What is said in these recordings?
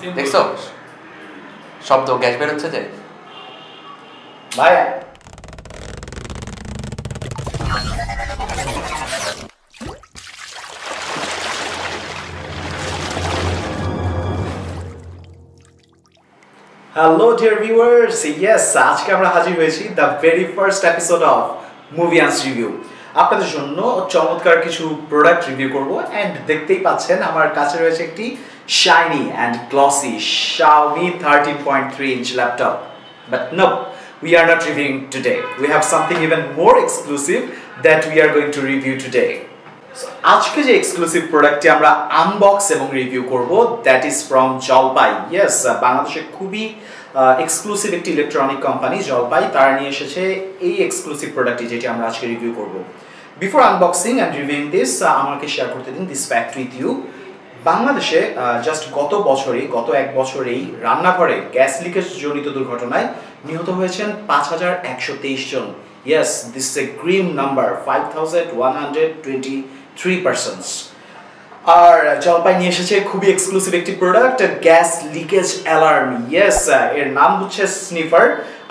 দেখছো শব্দ গ্যাস বের হচ্ছে যে ভাই Hello dear viewers, yes, আজকে আমরা হাজির হয়েছি the very first episode of Movie Ans Review. আপনাদের জন্য চমৎকার কিছু প্রোডাক্ট রিভিউ করব এন্ড দেখতেই পাচ্ছেন আমার কাছে রয়েছে একটি shiny and glossy Xiaomi 13.3 inch laptop. But no, we are not reviewing today. We have something even more exclusive that we are going to review today. So, আজকে যে এক্সক্লুসিভ প্রোডাক্টটি আমরা আনবক্স এবং রিভিউ করব দ্যাট ইজ ফ্রম জলপাই yes বাংলাদেশে খুবই exclusive একটি ইলেকট্রনিক কোম্পানি জলপাই তারা নিয়ে এসেছে এই এক্সক্লুসিভ প্রোডাক্টটি যেটি আমরা আজকে রিভিউ করব before unboxing and reviewing this আমাকে শেয়ার করতে দিন দিস ফ্যাক্ট উইথ ইউ বাংলাদেশে জাস্ট গত এক বছরেই রান্নাঘরে গ্যাস লিকেজ জনিত দুর্ঘটনায় নিহত হয়েছেন 5123 জন yes this is a grim number 5123 persons আর জলপাই নিয়ে এসেছে খুবই এক্সক্লুসিভ একটি product gas leakage alarm yes এর নাম হচ্ছে স্নিফার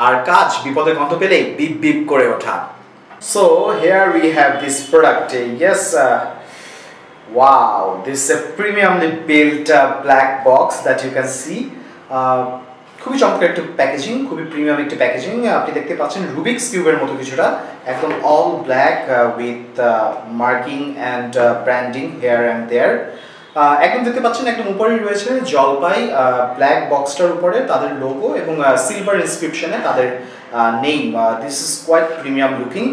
আর কাজ বিপদে গন্ধ পেলে বিপ বিপ করে ওঠা so here we have this product yes wow this is a premiumly built black box that you can see খুবই চমৎকার একটা প্যাকেজিং খুবই প্রিমিয়াম একটা প্যাকেজিং আপনি দেখতে পাচ্ছেন রুবিক্স কিউবের মতো কিছুটা একদম all black with marking and branding here and there একদম দেখতে পাচ্ছেন একদম উপরেই রয়েছে জলপাই ব্ল্যাক বক্সটার উপরে তাদের লোগো এবং সিলভার ইনস্ক্রিপশনে তাদের name this is quite premium looking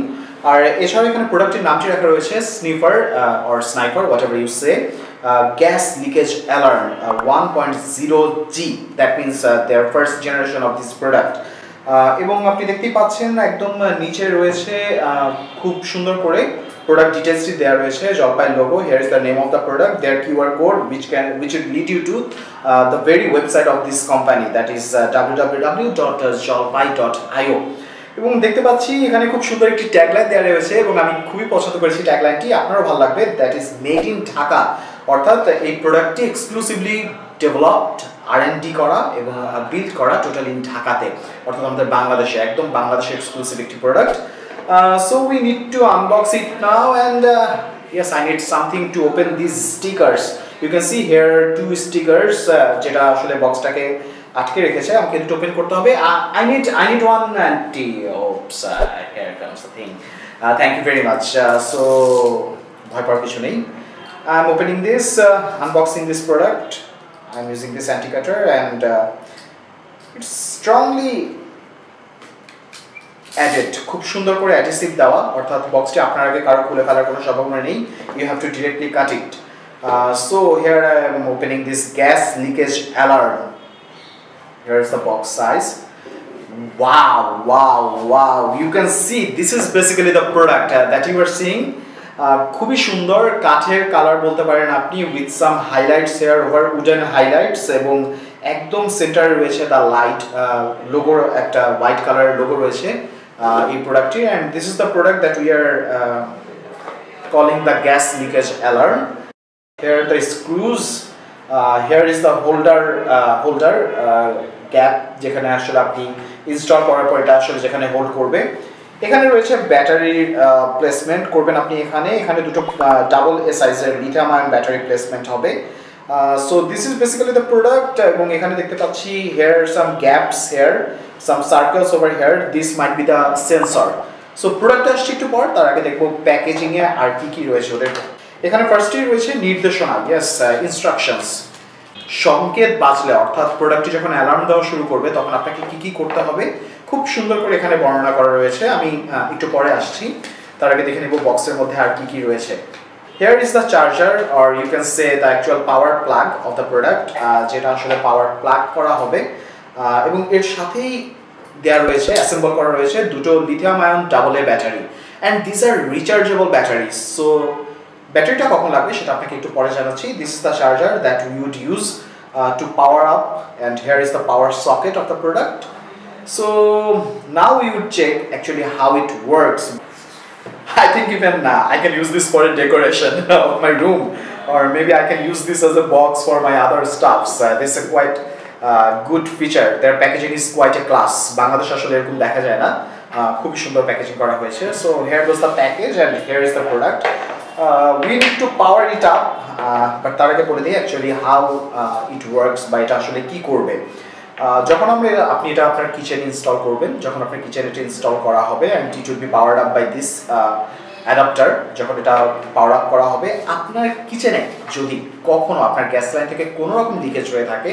আর এছাড়া এখানে প্রোডাক্টের নামটি রাখা রয়েছে sniffer or sniper whatever you say gas leakage alarm 1.0G that means their first generation of this product এবং আপনি দেখতেই পাচ্ছেন একদম নিচে রয়েছে খুব সুন্দর করে product detailsটি দেওয়া রয়েছে জলপাই logo here is the name of the product their QR code which will lead you to the very website of this company that is www.jalpai.io এবং দেখতে পাচ্ছি এখানে খুব সুন্দর একটি ট্যাগলাইন দেওয়া রয়েছে এবং আমি খুবই পছন্দ করেছি ট্যাগলাইনটি আপনারও ভালো লাগবে that is made in Dhaka অর্থাৎ এই প্রোডাক্টটি এক্সক্লুসিভলি ডেভেলপড আর&ডি করা এবং বিল্ড করা টোটালি ইন ঢাকাতে অর্থাৎ আমাদের বাংলাদেশে একদম বাংলাদেশের এক্সক্লুসিভ একটি product so we need two unbox it now and yes I need something to open these stickers you can see here two stickers যেটা আসলে বক্সটাকে আটকে রেখেছে আমাকে দুটো ওপেন করতে হবে I need one oops here comes the thing thank you very much so ভয় পাওয়ার কিছু নেই I'm opening this unboxing this product I'm using this anti cutter and it's strongly added খুব সুন্দর করে অ্যাডহেসিভ দেওয়া অর্থাৎ বক্সটি আপনার আগে কারো খুলে ফেলার কোনো সম্ভাবনা নেই you have to directly cut it so here I am opening this gas leakage alarm here is the box size wow you can see this is basically the product that you are seeing খুবই সুন্দর কাঠের colour বলতে পারেন আপনি with some highlights here over wooden highlights এবং একদম সেন্টারে রয়েছে the light logo একটা white color logo রয়েছে এই প্রোডাক্টটি and this is the product that we are calling the gas leakage alarm here the screws here is the holder gap যেখানে আসলে আপনি ইনস্টল করার পর এটা আসলে যেখানে হোল্ড করবে এখানে রয়েছে ব্যাটারির প্লেসমেন্ট করবেন আপনি এখানে দুটো ডাবল এ সাইজের লিথিয়াম আয়ন ব্যাটারি প্লেসমেন্ট হবে so this is basically the product এবং এখানে দেখতে পাচ্ছি here some gaps here some circles over here this might be the sensor so product আসছে একটু পর তার আগে দেখবো প্যাকেজিং এ আর কি রয়েছে ওদের এখানে ফার্স্টেই রয়েছে নির্দেশনা ইয়েস ইনস্ট্রাকশনস সংকেত বাজলে অর্থাৎ প্রোডাক্টটি যখন অ্যালার্ম দেওয়া শুরু করবে তখন আপনাকে কি করতে হবে খুব সুন্দর করে এখানে বর্ণনা করা রয়েছে আমি একটু পরে আসছি তার আগে দেখে নেব বক্সের মধ্যে আর কি রয়েছে here is the charger or you can say the actual power plug of the product যেটা আসলে পাওয়ার প্লাগ করা হবে এবং এর সাথেই দেয়া রয়েছে অ্যাসেম্বল করা রয়েছে দুটো lithium ion double A battery and these are rechargeable batteries so ব্যাটারিটা কখন লাগবে সেটা আপনাকে একটু পরে জানাচ্ছি this is the charger that we would use to power up and here is the power socket of the product so now we would check actually how it works I think even I can use this for a decoration of my room or maybe I can use this as a box for my other stuffs. This is a quite good feature. Their packaging is quite a class. Bangladesh ashole erokom dekha jay na. খুবই সুন্দর packaging করা হয়েছে so here goes the package and here is the product we need to power it up but তার আগে বলে দিই actually how it works বা এটা আসলে কি করবে যখন আপনি এটা আপনার কিচেনে ইনস্টল করবেন যখন আপনার কিচেনে এটা ইনস্টল করা হবে and it will be powered up by this adapter যখন এটা পাওয়ার আপ করা হবে আপনার কিচেনে যদি কখনো আপনার গ্যাস লাইন থেকে কোনো রকম লিকেজ হয়ে থাকে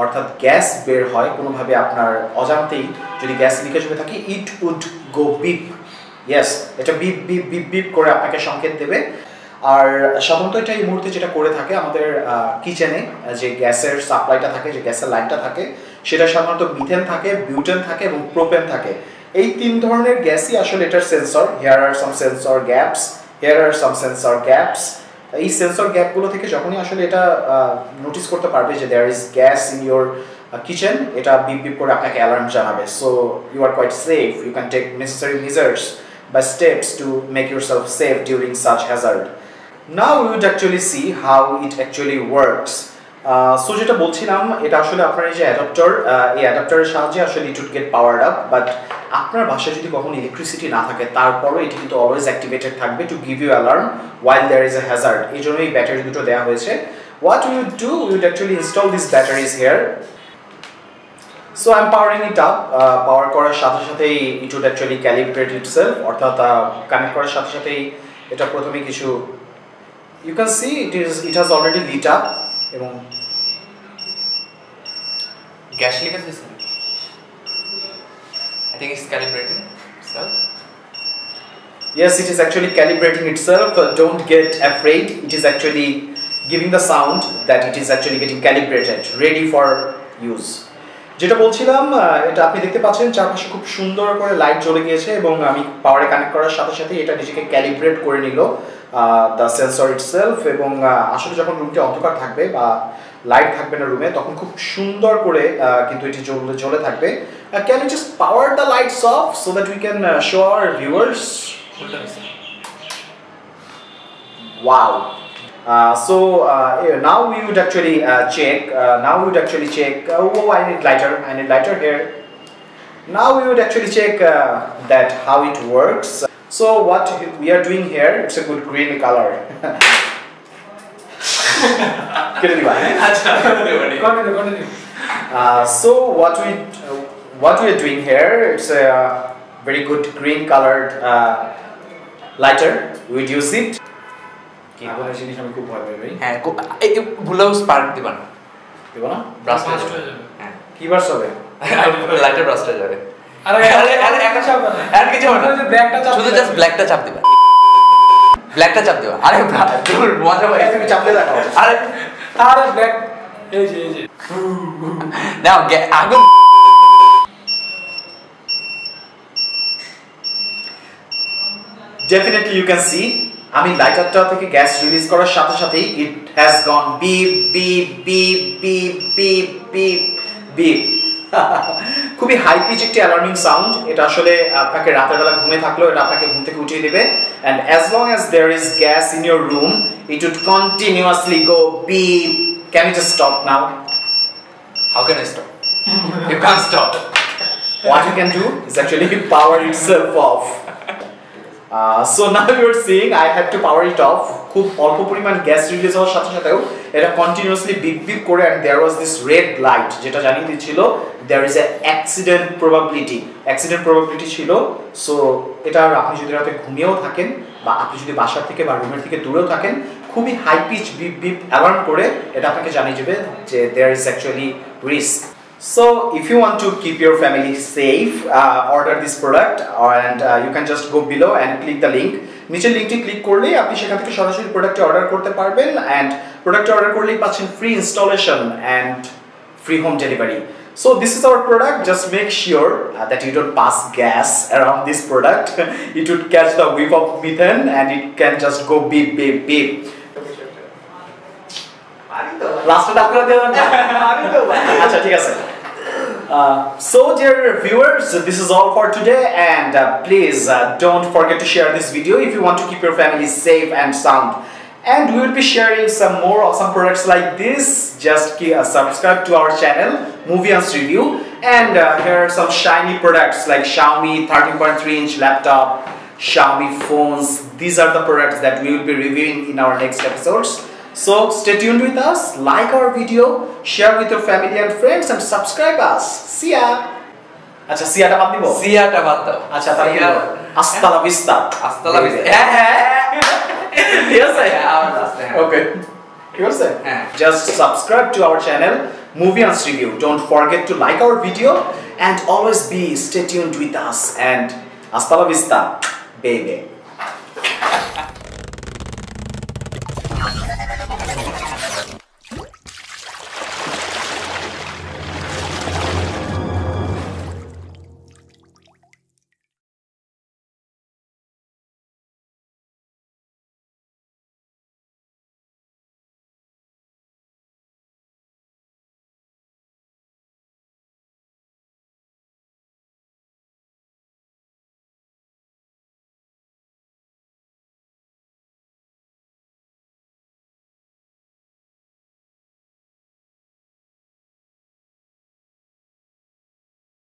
অর্থাৎ গ্যাস বের হয় কোনোভাবে আপনার অজান্তেই যদি গ্যাস লিকেজ হয়ে থাকে it would go beep yes এটা বিপ বিপ বিপ বিপ করে আপনাকে সংকেত দেবে আর সাধারণত এটা এই মুহূর্তে যেটা করে থাকে আমাদের কিচেনে যে গ্যাসের সাপ্লাইটা থাকে যে গ্যাসের লাইনটা থাকে সেটা সাধারণত মিথেন থাকে বিউটেন থাকে এবং প্রোপেন থাকে এই তিন ধরনের গ্যাসই আসলে এটার sensor here are some sensor gaps here are some sensor gaps এই সেন্সর গ্যাপগুলো থেকে যখনই আসলে এটা নোটিস করতে পারবে যে there is gas in your kitchen এটা বিপ বিপ করে আপনাকে অ্যালার্ম জানাবে so you are quite safe you can take necessary measures বা steps to make yourself safe during such hazard now we would actually see how it actually works so যেটা বলছিলাম এটা আসলে আপনার এই যে অ্যাডাপ্টার এই অ্যাডাপ্টারের সাহায্যে আসলে it would get powered up but আপনার বাসায় যদি কখনো ইলেকট্রিসিটি না থাকে তারপরও এটি কিন্তু অলওয়েজ অ্যাক্টিভেটেড থাকবে to give you alarm while there is a hazard এই জন্য এই ব্যাটারি দুটো দেওয়া হয়েছে what we would do we would actually install these batteries here so I'm powering it up power করার সাথে সাথেই it would actually calibrate itself অর্থাৎ কানেক্ট করার সাথে সাথেই এটা প্রথমে কিছু you can see it has already lit up এবং গ্যাস লিকেজ হয়েছে I think it's calibrating itself. Yes, it is actually calibrating itself. Don't get afraid. It is actually giving the sound that it is actually getting calibrated, ready for use. যেটা বলছিলাম এটা আপনি দেখতে পাচ্ছেন চারপাশে খুব সুন্দর করে লাইট জ্বলে গিয়েছে এবং আমি পাওয়ারে কানেক্ট করার সাথে সাথে এটা নিজেকে ক্যালিব্রেট করে নিল দ্য সেন্সর ইটসেলফ এবং আসলে যখন রুমটি অন্ধকার থাকবে বা লাইট থাকবে না রুমে তখন খুব সুন্দর করে কিন্তু এটি জ্বলে থাকবে can you just power the lights off so that we can show our viewers wow so now we would actually check oh I need lighter here now we would actually check that how it works so what we are doing here it's a good green color continue so what we are doing here it's a very good green colored lighter we would use it আগুন জিনিস আমি খুব ভয় পাই ভাই হ্যাঁ এই ভুলেও spark দিবা না দেব না ব্রাস্ট হয়ে যাবে হ্যাঁ কি বাস হবে লাইটার ব্রাস্ট হয়ে যাবে আরে একটা চাপ না আর কিছু হবে না ব্ল্যাকটা চাপ শুধু জাস্ট ব্ল্যাকটা চাপ দিবা ব্ল্যাকটা চাপ দিবা আরে দূর মজা হয় তুমি চাপলে দেখাও আরে ব্ল্যাক এই যে নাও আগুন definitely you can see আমি লাইটারটা থেকে গ্যাস রিলিজ করার সাথে সাথেই it has gone beep beep beep beep beep beep beep খুবই হাই পিচ একটি অ্যালার্মিং সাউন্ড এটা আসলে আপনাকে রাতের বেলা ঘুমে থাকলেও এটা আপনাকে ঘুম থেকে উঠিয়ে দেবে and as long as there is gas in your room it would continuously go beep can you just stop now how can I stop you can't stop what you can do is actually power itself off so now you are seeing I had to power it off খুব অল্প পরিমাণ gas release হওয়ার সাথে সাথেও এটা continuously beep beep করে and there was this red light যেটা জানিয়ে দিচ্ছিল there is a accident probability ছিল সো এটা আপনি যদি রাতে ঘুমিয়েও থাকেন বা আপনি যদি বাসা থেকে বা রুমের থেকে দূরেও থাকেন খুবই high pitch beep beep alarm করে এটা আপনাকে জানিয়ে দেবে যে there is actually risk So if you want to keep your family safe, order this product and you can just go below and click the link. নিচের লিংকটি click করলে আপনি সেখান থেকে সরাসরি প্রোডাক্টটি অর্ডার করতে পারবেন and প্রোডাক্টটি অর্ডার করলেই পাচ্ছেন free installation and free home delivery. So this is our product. Just make sure that you don't pass gas around this product. It would catch the whiff of methane and it can just go beep beep beep. Last টাপ করে দেবেন না আচ্ছা ঠিক আছে so dear viewers this is all for today and please don't forget to share this video if you want to keep your family safe and sound and we will be sharing some more awesome products like this. Just subscribe to our channel Movie-Ons Review, and here are some shiny products like Xiaomi 13.3-inch laptop, Xiaomi phones. These are the products that we will be reviewing in our next episodes. So stay tuned with us, like our video, share with your family and friends, and subscribe us. See ya. আচ্ছা সিয়াটা বাদ দিব, সিয়াটা বাদ দাও। আচ্ছা তাহলে কি বলবো? Hasta la vista. Hasta la vista। হ্যাঁ ঠিক আছে, হ্যাঁ ওকে ঠিক আছে। হ্যাঁ। Just subscribe to our channel Movie-Ons Review. Don't forget to like our video and always stay tuned with us, and hasta la vista baby.